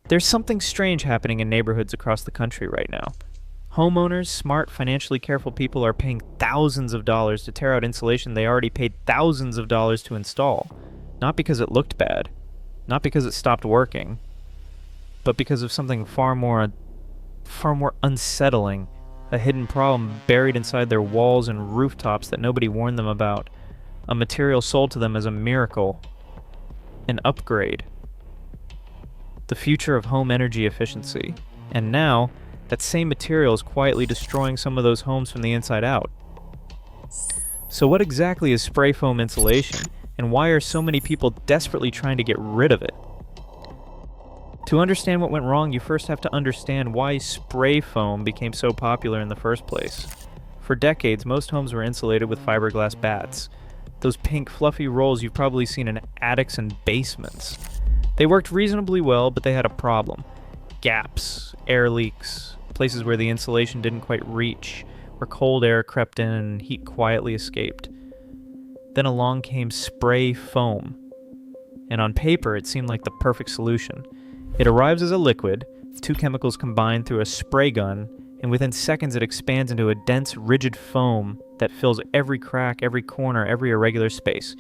There's something strange happening in neighborhoods across the country right now. Homeowners, smart, financially careful people, are paying thousands of dollars to tear out insulation they already paid thousands of dollars to install. Not because it looked bad, not because it stopped working, but because of something far more unsettling, a hidden problem buried inside their walls and rooftops that nobody warned them about, a material sold to them as a miracle, an upgrade, the future of home energy efficiency. And now, that same material is quietly destroying some of those homes from the inside out. So what exactly is spray foam insulation, and why are so many people desperately trying to get rid of it? To understand what went wrong, you first have to understand why spray foam became so popular in the first place. For decades, most homes were insulated with fiberglass bats. Those pink, fluffy rolls you've probably seen in attics and basements. They worked reasonably well, but they had a problem. Gaps, air leaks, places where the insulation didn't quite reach, where cold air crept in and heat quietly escaped. Then along came spray foam, and on paper it seemed like the perfect solution. It arrives as a liquid, two chemicals combined through a spray gun, and within seconds it expands into a dense, rigid foam that fills every crack, every corner, every irregular space.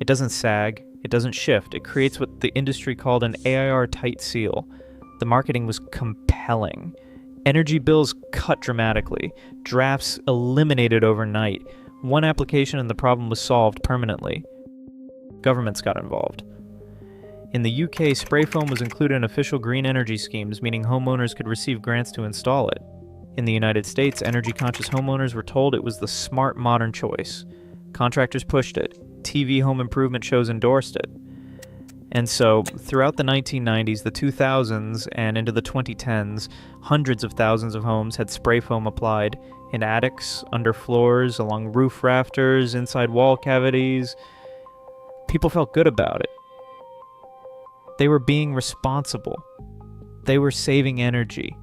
It doesn't sag, it doesn't shift, it creates what the industry called an AIR tight seal. The marketing was compelling. Energy bills cut dramatically, drafts eliminated overnight. One application and the problem was solved permanently. Governments got involved. In the UK, spray foam was included in official green energy schemes, meaning homeowners could receive grants to install it. In the United States, energy-conscious homeowners were told it was the smart modern choice. Contractors pushed it. TV home improvement shows endorsed it. And so, throughout the 1990s, the 2000s, and into the 2010s, hundreds of thousands of homes had spray foam applied in attics, under floors, along roof rafters, inside wall cavities. People felt good about it. They were being responsible. They were saving energy.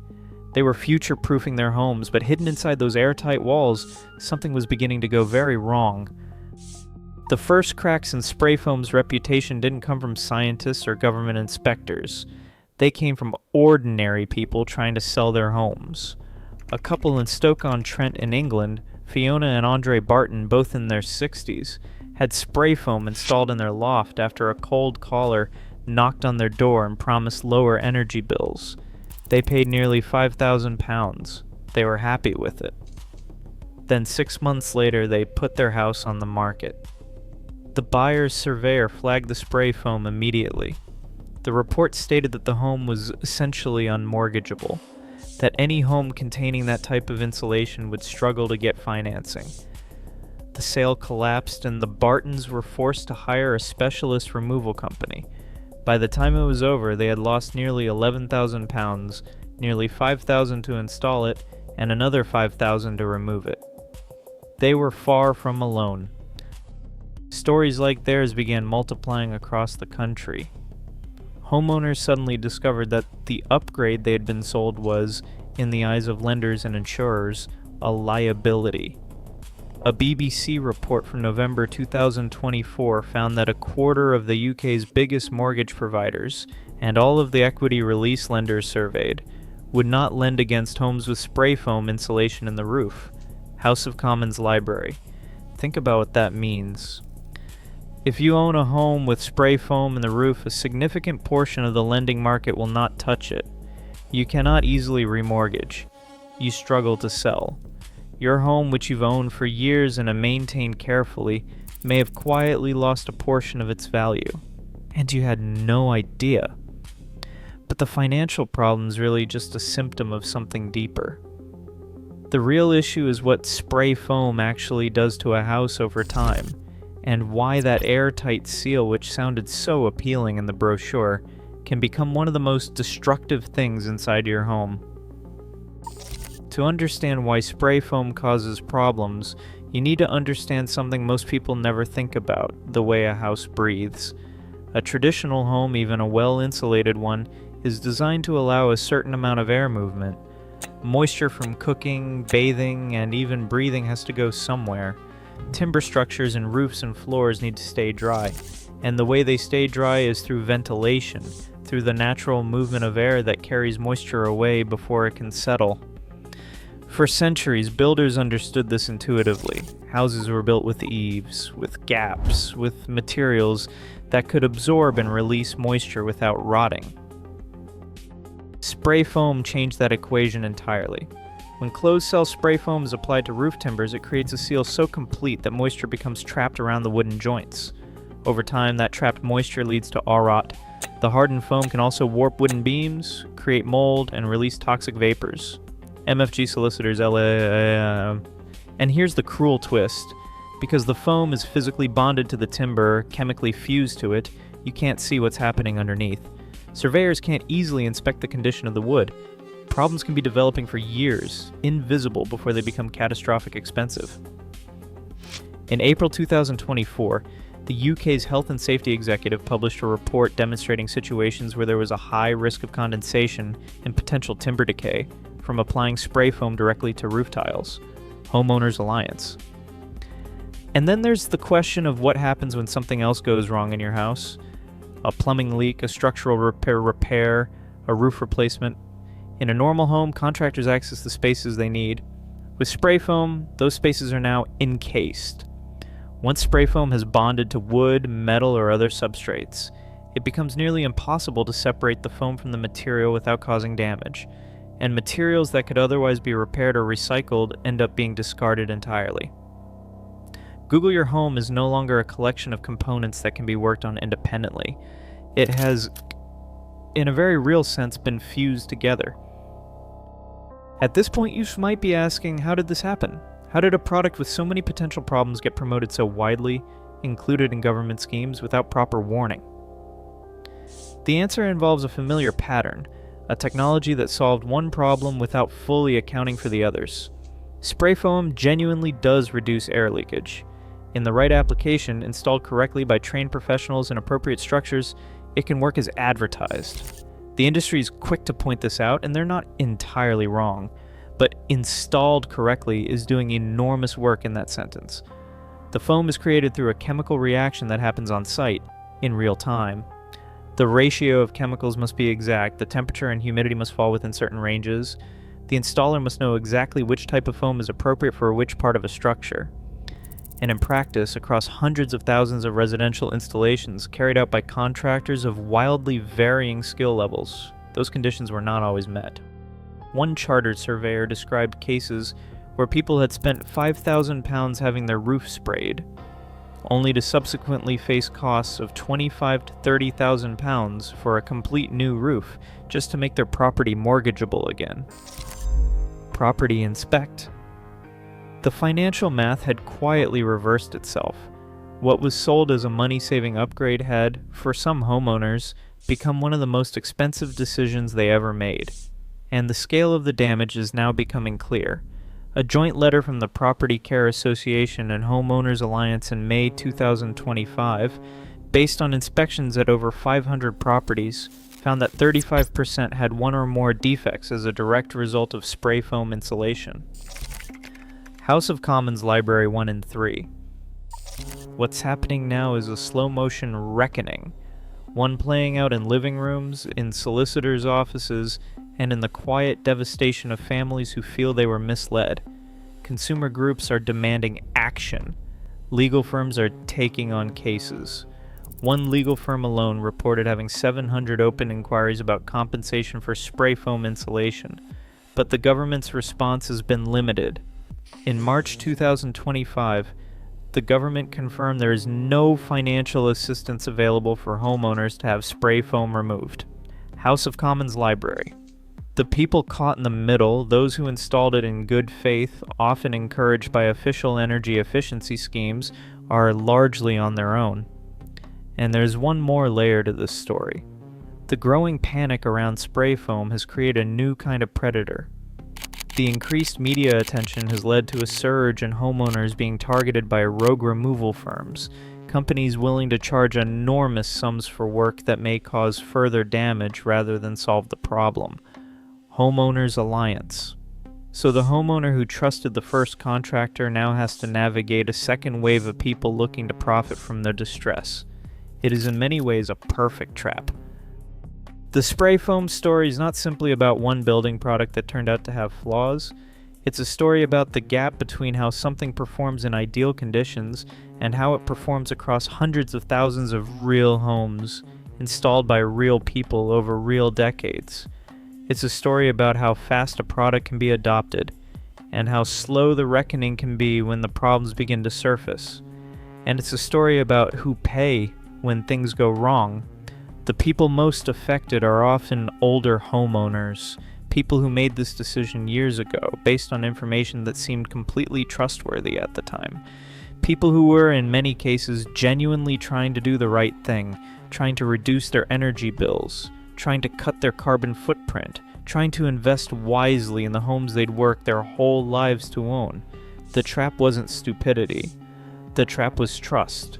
They were future-proofing their homes, but hidden inside those airtight walls, something was beginning to go very wrong. The first cracks in spray foam's reputation didn't come from scientists or government inspectors. They came from ordinary people trying to sell their homes. A couple in Stoke-on-Trent in England, Fiona and Andre Barton, both in their 60s, had spray foam installed in their loft after a cold caller knocked on their door and promised lower energy bills. They paid nearly £5,000. They were happy with it. Then 6 months later, they put their house on the market. The buyer's surveyor flagged the spray foam immediately. The report stated that the home was essentially unmortgageable, that any home containing that type of insulation would struggle to get financing. The sale collapsed and the Bartons were forced to hire a specialist removal company. By the time it was over, they had lost nearly £11,000, nearly $5,000 to install it, and another $5,000 to remove it. They were far from alone. Stories like theirs began multiplying across the country. Homeowners suddenly discovered that the upgrade they had been sold was, in the eyes of lenders and insurers, a liability. A BBC report from November 2024 found that a quarter of the UK's biggest mortgage providers, and all of the equity release lenders surveyed, would not lend against homes with spray foam insulation in the roof. House of Commons Library. Think about what that means. If you own a home with spray foam in the roof, a significant portion of the lending market will not touch it. You cannot easily remortgage. You struggle to sell. Your home, which you've owned for years and maintained carefully, may have quietly lost a portion of its value, and you had no idea. But the financial problem is really just a symptom of something deeper. The real issue is what spray foam actually does to a house over time, and why that airtight seal, which sounded so appealing in the brochure, can become one of the most destructive things inside your home. To understand why spray foam causes problems, you need to understand something most people never think about: the way a house breathes. A traditional home, even a well-insulated one, is designed to allow a certain amount of air movement. Moisture from cooking, bathing, and even breathing has to go somewhere. Timber structures and roofs and floors need to stay dry, and the way they stay dry is through ventilation, through the natural movement of air that carries moisture away before it can settle. For centuries, builders understood this intuitively. Houses were built with eaves, with gaps, with materials that could absorb and release moisture without rotting. Spray foam changed that equation entirely. When closed-cell spray foam is applied to roof timbers, it creates a seal so complete that moisture becomes trapped around the wooden joints. Over time, that trapped moisture leads to rot. The hardened foam can also warp wooden beams, create mold, and release toxic vapors. MFG Solicitors, LA. And here's the cruel twist. Because the foam is physically bonded to the timber, chemically fused to it, you can't see what's happening underneath. Surveyors can't easily inspect the condition of the wood. Problems can be developing for years, invisible before they become catastrophic expensive. In April 2024, the UK's Health and Safety Executive published a report demonstrating situations where there was a high risk of condensation and potential timber decay from applying spray foam directly to roof tiles. Homeowners Alliance. And then there's the question of what happens when something else goes wrong in your house. A plumbing leak, a structural repair, a roof replacement. In a normal home, contractors access the spaces they need. With spray foam, those spaces are now encased. Once spray foam has bonded to wood, metal, or other substrates, it becomes nearly impossible to separate the foam from the material without causing damage, and materials that could otherwise be repaired or recycled end up being discarded entirely. Google Your Home is no longer a collection of components that can be worked on independently. It has, in a very real sense, been fused together. At this point, you might be asking, how did this happen? How did a product with so many potential problems get promoted so widely, included in government schemes, without proper warning? The answer involves a familiar pattern, a technology that solved one problem without fully accounting for the others. Spray foam genuinely does reduce air leakage. In the right application, installed correctly by trained professionals in appropriate structures, it can work as advertised. The industry is quick to point this out, and they're not entirely wrong. But installed correctly is doing enormous work in that sentence. The foam is created through a chemical reaction that happens on site, in real time. The ratio of chemicals must be exact, the temperature and humidity must fall within certain ranges. The installer must know exactly which type of foam is appropriate for which part of a structure. And in practice, across hundreds of thousands of residential installations carried out by contractors of wildly varying skill levels, those conditions were not always met. One chartered surveyor described cases where people had spent £5,000 having their roof sprayed, only to subsequently face costs of £25,000 to £30,000 for a complete new roof just to make their property mortgageable again. Property inspect. The financial math had quietly reversed itself. What was sold as a money-saving upgrade had, for some homeowners, become one of the most expensive decisions they ever made. And the scale of the damage is now becoming clear. A joint letter from the Property Care Association and Homeowners Alliance in May 2025, based on inspections at over 500 properties, found that 35% had one or more defects as a direct result of spray foam insulation. House of Commons Library 1 and 3. What's happening now is a slow-motion reckoning, one playing out in living rooms, in solicitors' offices, and in the quiet devastation of families who feel they were misled. Consumer groups are demanding action. Legal firms are taking on cases. One legal firm alone reported having 700 open inquiries about compensation for spray foam insulation, but the government's response has been limited. In March 2025, the government confirmed there is no financial assistance available for homeowners to have spray foam removed. House of Commons Library. The people caught in the middle, those who installed it in good faith, often encouraged by official energy efficiency schemes, are largely on their own. And there's one more layer to this story. The growing panic around spray foam has created a new kind of predator. The increased media attention has led to a surge in homeowners being targeted by rogue removal firms, companies willing to charge enormous sums for work that may cause further damage rather than solve the problem. Homeowners Alliance. So the homeowner who trusted the first contractor now has to navigate a second wave of people looking to profit from their distress. It is in many ways a perfect trap. The spray foam story is not simply about one building product that turned out to have flaws. It's a story about the gap between how something performs in ideal conditions and how it performs across hundreds of thousands of real homes installed by real people over real decades. It's a story about how fast a product can be adopted and how slow the reckoning can be when the problems begin to surface. And it's a story about who pay when things go wrong. The people most affected are often older homeowners, people who made this decision years ago based on information that seemed completely trustworthy at the time. People who were, in many cases, genuinely trying to do the right thing, trying to reduce their energy bills, trying to cut their carbon footprint, trying to invest wisely in the homes they'd worked their whole lives to own. The trap wasn't stupidity. The trap was trust.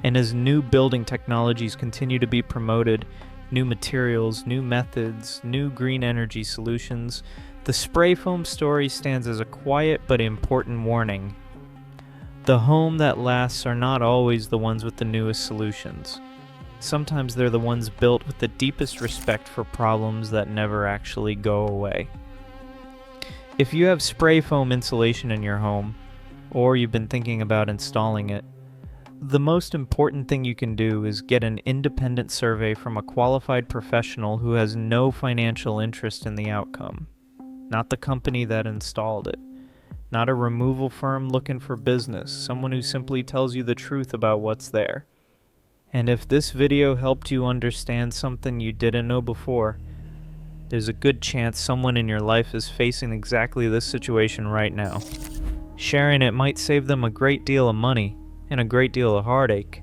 And as new building technologies continue to be promoted, new materials, new methods, new green energy solutions, the spray foam story stands as a quiet but important warning. The home that lasts are not always the ones with the newest solutions. Sometimes they're the ones built with the deepest respect for problems that never actually go away. If you have spray foam insulation in your home, or you've been thinking about installing it, the most important thing you can do is get an independent survey from a qualified professional who has no financial interest in the outcome. Not the company that installed it. Not a removal firm looking for business. Someone who simply tells you the truth about what's there. And if this video helped you understand something you didn't know before, there's a good chance someone in your life is facing exactly this situation right now. Sharing it might save them a great deal of money and a great deal of heartache.